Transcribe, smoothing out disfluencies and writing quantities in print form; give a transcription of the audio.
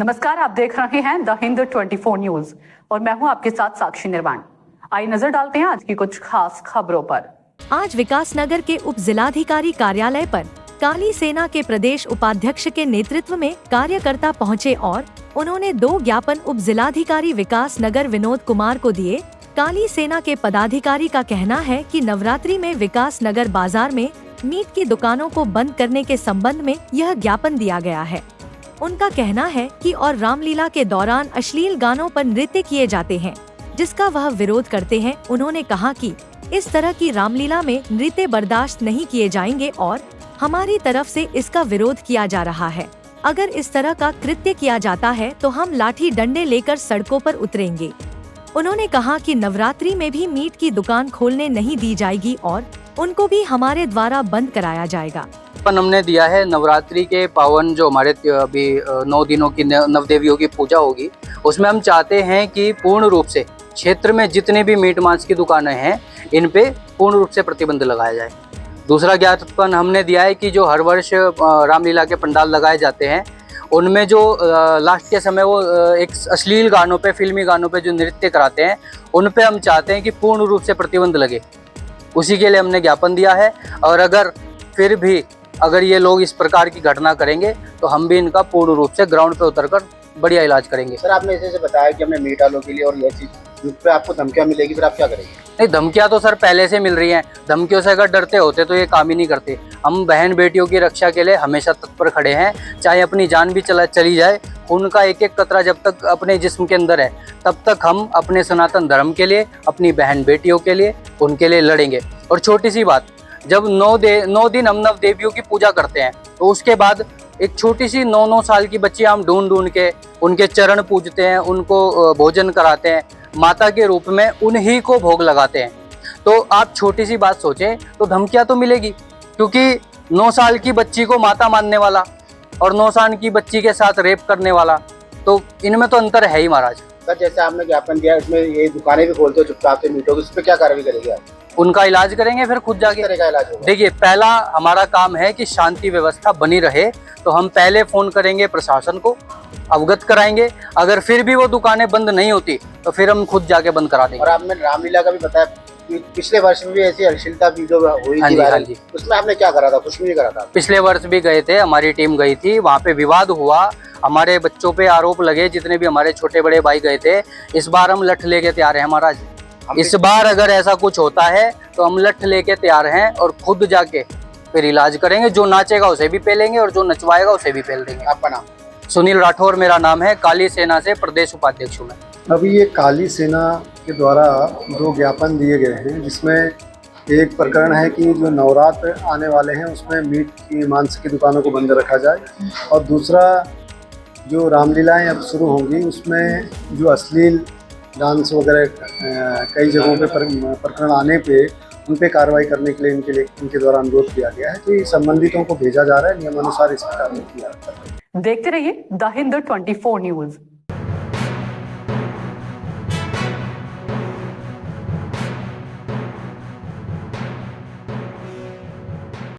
नमस्कार, आप देख रहे हैं द हिंद 24 न्यूज और मैं हूं आपके साथ साक्षी निर्वाण। आइए नजर डालते हैं आज की कुछ खास खबरों पर। आज विकासनगर के उप जिलाधिकारी कार्यालय पर काली सेना के प्रदेश उपाध्यक्ष के नेतृत्व में कार्यकर्ता पहुंचे और उन्होंने 2 ज्ञापन उप जिलाधिकारी विकासनगर विनोद कुमार को दिए। काली सेना के पदाधिकारी का कहना है कि नवरात्रि में विकासनगर बाजार में मीट की दुकानों को बंद करने के संबंध में यह ज्ञापन दिया गया है। उनका कहना है कि और रामलीला के दौरान अश्लील गानों पर नृत्य किए जाते हैं, जिसका वह विरोध करते हैं। उन्होंने कहा कि इस तरह की रामलीला में नृत्य बर्दाश्त नहीं किए जाएंगे और हमारी तरफ से इसका विरोध किया जा रहा है। अगर इस तरह का कृत्य किया जाता है तो हम लाठी डंडे लेकर सड़कों पर उतरेंगे। उन्होंने कहा कि नवरात्रि में भी मीट की दुकान खोलने नहीं दी जाएगी और उनको भी हमारे द्वारा बंद कराया जाएगा। हमने दिया है नवरात्रि के पावन जो हमारे अभी 9 दिनों की नवदेवियों की पूजा होगी, उसमें हम चाहते हैं कि पूर्ण रूप से क्षेत्र में जितने भी मीट मांस की दुकानें हैं इन पे पूर्ण रूप से प्रतिबंध लगाया जाए। दूसरा ज्ञापन हमने दिया है कि जो हर वर्ष रामलीला के पंडाल लगाए जाते हैं उनमें जो लास्ट के समय वो एक अश्लील गानों पे, फिल्मी गानों पे जो नृत्य कराते हैं उन पे हम चाहते हैं कि पूर्ण रूप से प्रतिबंध लगे। उसी के लिए हमने ज्ञापन दिया है और अगर फिर भी अगर ये लोग इस प्रकार की घटना करेंगे तो हम भी इनका पूर्ण रूप से ग्राउंड पे उतरकर बढ़िया इलाज करेंगे। सर, आपने ऐसे बताया कि हमने मीट वालों के लिए और ये चीज पे आपको धमकियां मिलेगी, फिर आप क्या करेंगे? नहीं, धमकियां तो सर पहले से मिल रही हैं। धमकियों से अगर डरते होते तो ये काम ही नहीं करते। हम बहन बेटियों की रक्षा के लिए हमेशा तत्पर खड़े हैं, चाहे अपनी जान भी चली जाए। उनका एक एक कतरा जब तक अपने जिस्म के अंदर है तब तक हम अपने सनातन धर्म के लिए, अपनी बहन बेटियों के लिए, उनके लिए लड़ेंगे। और छोटी सी बात, जब 9 दिन हम नव देवियों की पूजा करते हैं तो उसके बाद एक छोटी सी 9 साल की बच्ची हम ढूंढ के उनके चरण पूजते हैं, उनको भोजन कराते हैं, माता के रूप में उन्हीं को भोग लगाते हैं। तो आप छोटी सी बात सोचें तो धमकियां तो मिलेगी, क्योंकि 9 साल की बच्ची को माता मानने वाला और 9 साल की बच्ची के साथ रेप करने वाला, तो इनमें तो अंतर है ही महाराज। सर, जैसे आपने ज्ञापन दिया इसमें ये दुकानें भी खोलते हो चुपचाप से मीटों की, उस पर क्या कार्रवाई करेंगे आप? उनका इलाज करेंगे फिर खुद जाके। देखिए, पहला हमारा काम है कि शांति व्यवस्था बनी रहे, तो हम पहले फोन करेंगे प्रशासन को, अवगत कराएंगे। अगर फिर भी वो दुकानें बंद नहीं होती तो फिर हम खुद जाके बंद करा देंगे। और आपने रामलीला का भी बताया, पिछले वर्ष में भी ऐसी अश्लीलता भी जो हुई थी, हाँ जी, उसमें आपने क्या करा था? कुछ नहीं करा था। पिछले वर्ष भी गए थे, हमारी टीम गई थी, वहाँ पे विवाद हुआ, हमारे बच्चों पे आरोप लगे, जितने भी हमारे छोटे बड़े भाई गए थे। इस बार हम लठ लेके तैयार हैं महाराज। इस बार अगर ऐसा कुछ होता है तो हम लठ लेके तैयार हैं और खुद जाके फिर इलाज करेंगे। जो नाचेगा उसे भी पेलेंगे और जो नचवाएगा उसे भी पेल देंगे। आपका नाम? सुनील राठौर मेरा नाम है, काली सेना से प्रदेश उपाध्यक्ष हूँ मैं। अभी ये काली सेना के द्वारा 2 ज्ञापन दिए गए हैं, जिसमें एक प्रकरण है कि जो नवरात्र आने वाले हैं उसमें मीट की मांस की दुकानों को बंद रखा जाए, और दूसरा जो रामलीलाएं अब शुरू होंगी उसमें जो अश्लील डांस वगैरह कई जगहों पे प्रकरण आने पे उन पे कार्रवाई करने के लिए इनके द्वारा अनुरोध किया गया है। तो ये संबंधितों को भेजा जा रहा है, नियमानुसार इसकी कार्रवाई की जा रही है। देखते रहिए द हिंद 24 न्यूज।